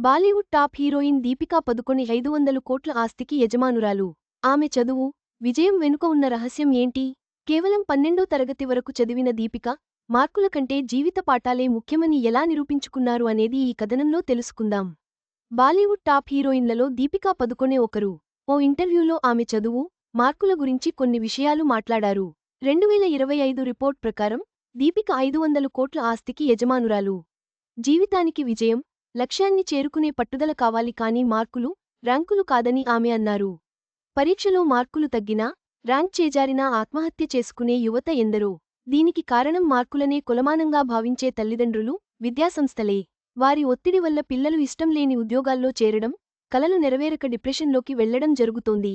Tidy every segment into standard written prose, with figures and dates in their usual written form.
Bollywood top heroine Deepika Padukone 500 కోట్ల ఆస్తికి యజమానురాలు. ఆమె చదువు, విజయం వెనుక ఉన్న రహస్యం ఏంటి? కేవలం 12వ తరగతి వరకు చదివిన దీపిక, మార్కుల కంటే జీవిత పాఠాలే ముఖ్యమని ఎలా నిరూపించుకున్నారు అనేది ఈ కథనంలో తెలుసుకుందాం. బాలీవుడ్ టాప్ హీరోయిన్లలో దీపికా పదుకొనె ఒకరు. ఓ ఇంటర్వ్యూలో ఆమె చదువు, మార్కుల గురించి కొన్ని విషయాలు మాట్లాడారు. 2025 రిపోర్ట్ ప్రకారం దీపిక 500 కోట్ల ఆస్తికి యజమానురాలు. జీవితానికి విజయం, లక్ష్యాన్ని చేరుకునే పట్టుదల కావాలి కానీ మార్కులు, ర్యాంకులు కాదని ఆమె అన్నారు. పరీక్షలో మార్కులు తగ్గినా, ర్యాంక్ చేజారినా ఆత్మహత్య చేసుకునే యువత ఎందరో. దీనికి కారణం మార్కులనే కొలమానంగా భావించే తల్లిదండ్రులు, విద్యాసంస్థలే. వారి ఒత్తిడి వల్ల పిల్లలు ఇష్టంలేని ఉద్యోగాల్లో చేరడం, కలలు నెరవేరక డిప్రెషన్లోకి వెళ్లడం జరుగుతోంది.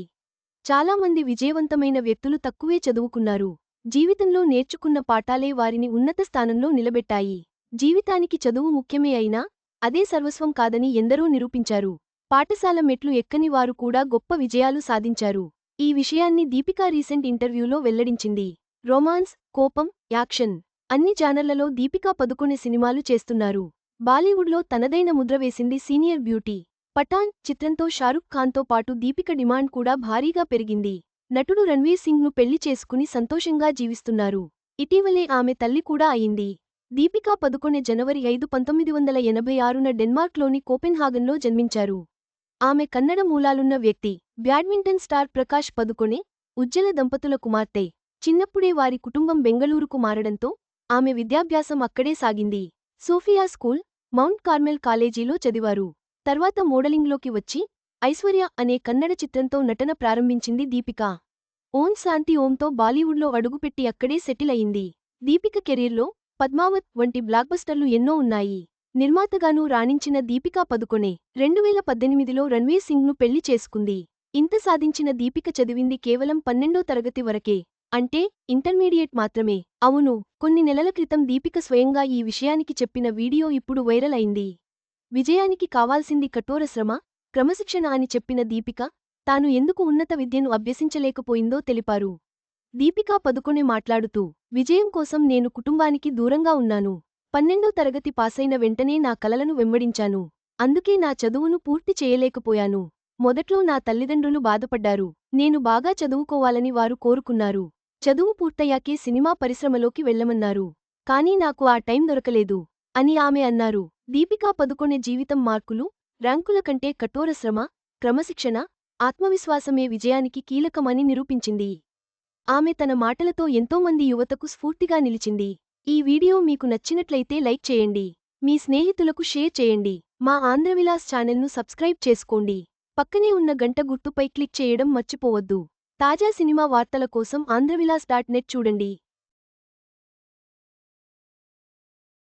చాలామంది విజయవంతమైన వ్యక్తులు తక్కువే చదువుకున్నారు. జీవితంలో నేర్చుకున్న పాఠాలే వారిని ఉన్నత స్థానంలో నిలబెట్టాయి. జీవితానికి చదువు ముఖ్యమే అయినా, అదే సర్వస్వం కాదని ఎందరో నిరూపించారు. పాఠశాల మెట్లు ఎక్కని వారు కూడా గొప్ప విజయాలు సాధించారు. ఈ విషయాన్ని దీపికా రీసెంట్ ఇంటర్వ్యూలో వెల్లడించింది. రొమాన్స్, కోపం, యాక్షన్ అన్ని జానర్లలో దీపికా పదుకొనె సినిమాలు చేస్తున్నారు. బాలీవుడ్లో తనదైన ముద్ర వేసింది సీనియర్ బ్యూటీ. పఠాన్ చిత్రంతో షారుఖ్ ఖాన్తో పాటు దీపిక డిమాండ్ కూడా భారీగా పెరిగింది. నటుడు రణ్వీర్ సింగ్ను పెళ్లి చేసుకుని సంతోషంగా జీవిస్తున్నారు. ఇటీవలే ఆమె తల్లి కూడా అయింది. దీపికా పదుకొనె జనవరి 5, 1986న డెన్మార్క్లోని కోపెన్హాగన్లో జన్మించారు. ఆమె కన్నడ మూలాలున్న వ్యక్తి. బ్యాడ్మింటన్ స్టార్ ప్రకాష్ పదుకొనె, ఉజ్జల దంపతుల కుమార్తె. చిన్నప్పుడే వారి కుటుంబం బెంగళూరుకు మారడంతో ఆమె విద్యాభ్యాసం అక్కడే సాగింది. సోఫియా స్కూల్, మౌంట్ కార్మెల్ కాలేజీలో చదివారు. తర్వాత మోడలింగ్లోకి వచ్చి ఐశ్వర్య అనే కన్నడ చిత్రంతో నటన ప్రారంభించింది దీపిక. ఓం శాంతి ఓంతో బాలీవుడ్లో అడుగుపెట్టి అక్కడే సెటిల్ అయింది. దీపిక కెరీర్లో పద్మావత్ వంటి బ్లాక్బస్టర్లు ఎన్నో ఉన్నాయి. నిర్మాతగానూ రాణించిన దీపికా పదుకొనె 2018లో రణ్వీర్ సింగ్ను పెళ్లి చేసుకుంది. ఇంత సాధించిన దీపిక చదివింది కేవలం 12వ తరగతి వరకే. అంటే ఇంటర్మీడియట్ మాత్రమే. అవును, కొన్ని నెలల క్రితం దీపిక స్వయంగా ఈ విషయానికి చెప్పిన వీడియో ఇప్పుడు వైరల్ అయింది. విజయానికి కావాల్సింది కఠోర శ్రమ, క్రమశిక్షణ అని చెప్పిన దీపిక, తాను ఎందుకు ఉన్నత విద్యను అభ్యసించలేకపోయిందో తెలిపారు. దీపికా పదుకొనె మాట్లాడుతూ, విజయం కోసం నేను కుటుంబానికి దూరంగా ఉన్నాను. 12వ తరగతి పాసైన వెంటనే నా కలలను వెంబడించాను. అందుకే నా చదువును పూర్తి చేయలేకపోయాను. మొదట్లో నా తల్లిదండ్రులు బాధపడ్డారు. నేను బాగా చదువుకోవాలని వారు కోరుకున్నారు. చదువు పూర్తయ్యాకే సినిమా పరిశ్రమలోకి వెళ్లమన్నారు. కానీ నాకు ఆ టైం దొరకలేదు అని ఆమె అన్నారు. దీపికా పదుకొనె జీవితం మార్కులు, ర్యాంకుల కంటే కఠోర శ్రమ, క్రమశిక్షణ, ఆత్మవిశ్వాసమే విజయానికి కీలకమని నిరూపించింది. ఆమె తన మాటలతో ఎంతోమంది యువతకు స్ఫూర్తిగా నిలిచింది. ఈ వీడియో మీకు నచ్చినట్లయితే లైక్ చేయండి. మీ స్నేహితులకు షేర్ చేయండి. మా ఆంధ్రవిలాస్ ఛానల్ను సబ్స్క్రైబ్ చేసుకోండి. పక్కనే ఉన్న గంట గుర్తుపై క్లిక్ చేయడం మర్చిపోవద్దు. తాజా సినిమా వార్తల కోసం ఆంధ్రవిలాస్.net చూడండి.